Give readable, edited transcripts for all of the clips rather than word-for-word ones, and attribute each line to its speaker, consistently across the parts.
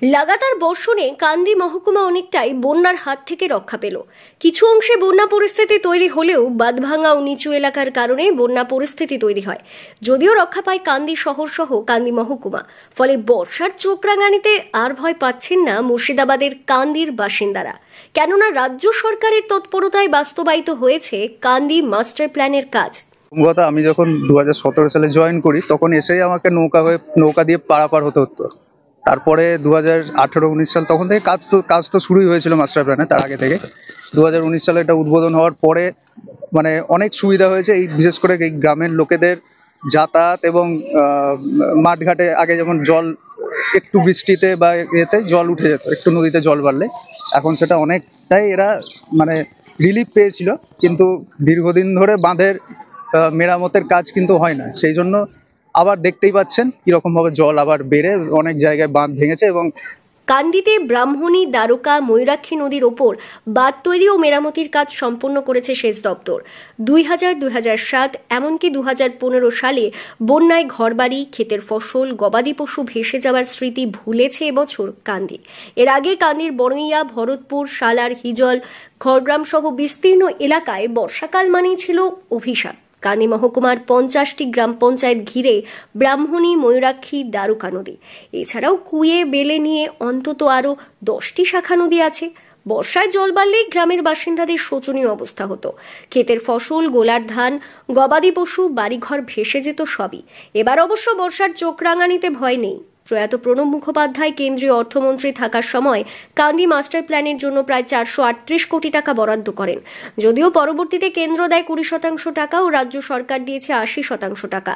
Speaker 1: লাগাতার বর্ষণে কান্দি মহকুমা অনেকটাই বন্যার হাত থেকে রক্ষা পেল। কিছু অংশে বন্যা পরিস্থিতি তৈরি হলেও বাঁধভাঙা ও নিচু এলাকার কারণে বন্যা পরিস্থিতি তৈরি হয়। যদিও রক্ষা পায় কান্দি শহর সহ কান্দি মহকুমা, ফলে বর্ষার চোখ রাঙানিতে আর ভয় পাচ্ছেন না মুর্শিদাবাদের কান্দির বাসিন্দারা। কেননা রাজ্য সরকারের তৎপরতায় বাস্তবায়িত হয়েছে কান্দি মাস্টার প্ল্যানের কাজ।
Speaker 2: আমি যখন 2017 সালে জয়েন করি তখন এসেই আমাকে নৌকা দিয়ে পারাপার হতে হতো। তারপরে 2018-19 সাল তখন থেকে কাজ তো শুরুই হয়েছিল মাস্টার প্ল্যানে। তার আগে থেকে 2019 সালে এটা উদ্বোধন হওয়ার পরে মানে অনেক সুবিধা হয়েছে, এই বিশেষ করে এই গ্রামের লোকেদের যাতায়াত এবং মাঠঘাটে আগে যেমন জল একটু বৃষ্টিতে বা এতে জল উঠে যেত, একটু নদীতে জল বাড়লে, এখন সেটা অনেকটাই এরা মানে রিলিফ পেয়েছিল। কিন্তু দীর্ঘদিন ধরে বাঁধের মেরামতের কাজ কিন্তু হয় না, সেই জন্য আবার দেখতেই পাচ্ছেন কিরকম ভাবে জল আবার বেড়ে অনেক জায়গায় বাঁধ ভেঙেছে। এবং
Speaker 1: কান্দিতে ব্রাহ্মণী, দ্বারকা, ময়ূরাক্ষী নদীর ওপর বাঁধ তৈরি ও মেরামতির কাজ সম্পন্ন করেছে সেচ দপ্তর। 2000, 2007 এমনকি 2015 সালে বন্যায় ঘরবাড়ি, ক্ষেতের ফসল, গবাদি পশু ভেসে যাওয়ার স্মৃতি ভুলেছে এবছর কান্দি। এর আগে কান্দির বড়ইয়া, ভরতপুর, সালার, হিজল, খড়গ্রাম সহ বিস্তীর্ণ এলাকায় বর্ষাকাল মানেই ছিল অভিশাপ। কান্দি মহকুমার 50টি গ্রাম পঞ্চায়েত ঘিরে ব্রাহ্মণী, ময়ূরাক্ষী, দ্বারকা নদী, এছাড়াও কুয়ে, বেলে নিয়ে অন্তত আরও 10টি শাখা নদী আছে। বর্ষায় জল বাড়লেই গ্রামের বাসিন্দাদের শোচনীয় অবস্থা হতো। ক্ষেতের ফসল, গোলার ধান, গবাদি পশু, বাড়িঘর ভেসে যেত সবই। এবার অবশ্য বর্ষার চোখ রাঙানিতে ভয় নেই। প্রয়াত প্রণব মুখোপাধ্যায় কেন্দ্রীয় অর্থমন্ত্রী থাকার সময় কান্দি মাস্টার প্ল্যানের জন্য প্রায় 438 কোটি টাকা বরাদ্দ করেন। যদিও পরবর্তীতে কেন্দ্র দেয় 20% টাকা ও রাজ্য সরকার দিয়েছে 80% টাকা।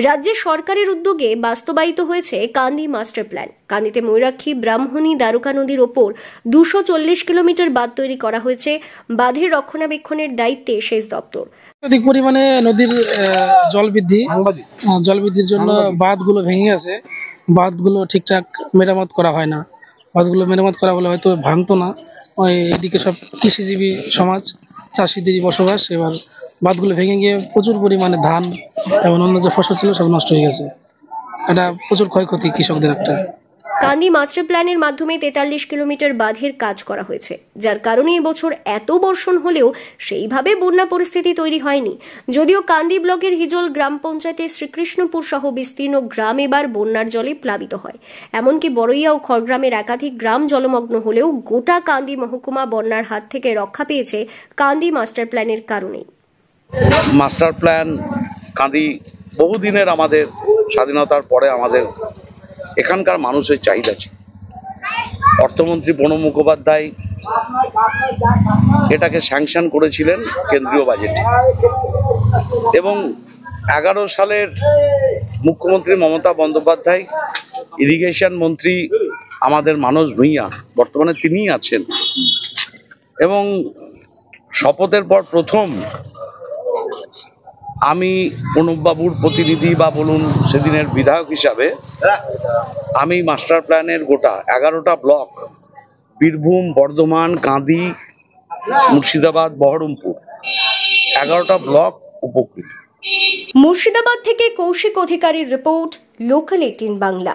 Speaker 1: রাজ্য সরকারের উদ্যোগে বাস্তবায়িত হয়েছে কান্দি মাস্টার প্ল্যান। কান্দিতে ময়ূরাক্ষী, ব্রাহ্মণী, দ্বারকা নদীর ওপর 240 কিলোমিটার বাঁধ তৈরি করা হয়েছে। বাঁধের রক্ষণাবেক্ষণের দায়িত্বে সেচ দপ্তর।
Speaker 3: অধিক পরিমাণে নদীর জলবৃদ্ধির জন্য বাঁধগুলো ভেঙে গেছে। বাঁধগুলো ঠিকঠাক মেরামত করা হয় না। বাঁধগুলো মেরামত করা হলে হয়তো ভাঙতো না। এদিকে সব কৃষিজীবী সমাজ, চাষিদেরই বসবাস। এবার বাঁধগুলো ভেঙে গিয়ে প্রচুর পরিমাণে ধান এবং অন্য যে ফসল ছিল সব নষ্ট হয়ে গেছে। এটা প্রচুর ক্ষয়ক্ষতি কৃষকদের একটা।
Speaker 1: কান্দি মাস্টার প্ল্যানের মাধ্যমে 43 কিলোমিটার বাঁধের কাজ করা হয়েছে, যার কারণে এবছর এত বর্ষণ হলেও সেইভাবে বন্যা পরিস্থিতি তৈরি হয়নি। যদিও কান্দি ব্লকের হিজল গ্রাম পঞ্চায়েতের শ্রীকৃষ্ণপুর সহ বিস্তীর্ণ গ্রাম এবার বন্যার জলে প্লাবিত হয়। এমনকি বড়ইয়া ও খড়গ্রামের একাধিক গ্রাম জলমগ্ন হলেও গোটা কান্দি মহকুমা বন্যার হাত থেকে রক্ষা পেয়েছে কান্দি মাস্টার প্ল্যানের কারণেই।
Speaker 4: মাস্টার প্ল্যান কান্দি বহুদিনের, আমাদের স্বাধীনতার পরে আমাদের এখানকার মানুষের চাহিদা ছিল। অর্থমন্ত্রী প্রণব মুখোপাধ্যায় এটাকে স্যাংশন করেছিলেন কেন্দ্রীয় বাজেটে, এবং 11 সালের মুখ্যমন্ত্রী মমতা বন্দ্যোপাধ্যায়, ইরিগেশন মন্ত্রী আমাদের মানস ভূঁইয়া, বর্তমানে তিনিই আছেন, এবং শপথের পর প্রথম আমি প্রণববাবুর প্রতিনিধি বা বলুন সেদিনের বিধায়ক হিসাবে আমি মাস্টার প্ল্যানের গোটা 11টা ব্লক, বীরভূম, বর্ধমান, কাঁদি, মুর্শিদাবাদ, বহরমপুর, 11টা ব্লক উপকৃত।
Speaker 1: মুর্শিদাবাদ থেকে কৌশিক অধিকারীর রিপোর্ট, লোকাল 18 বাংলা।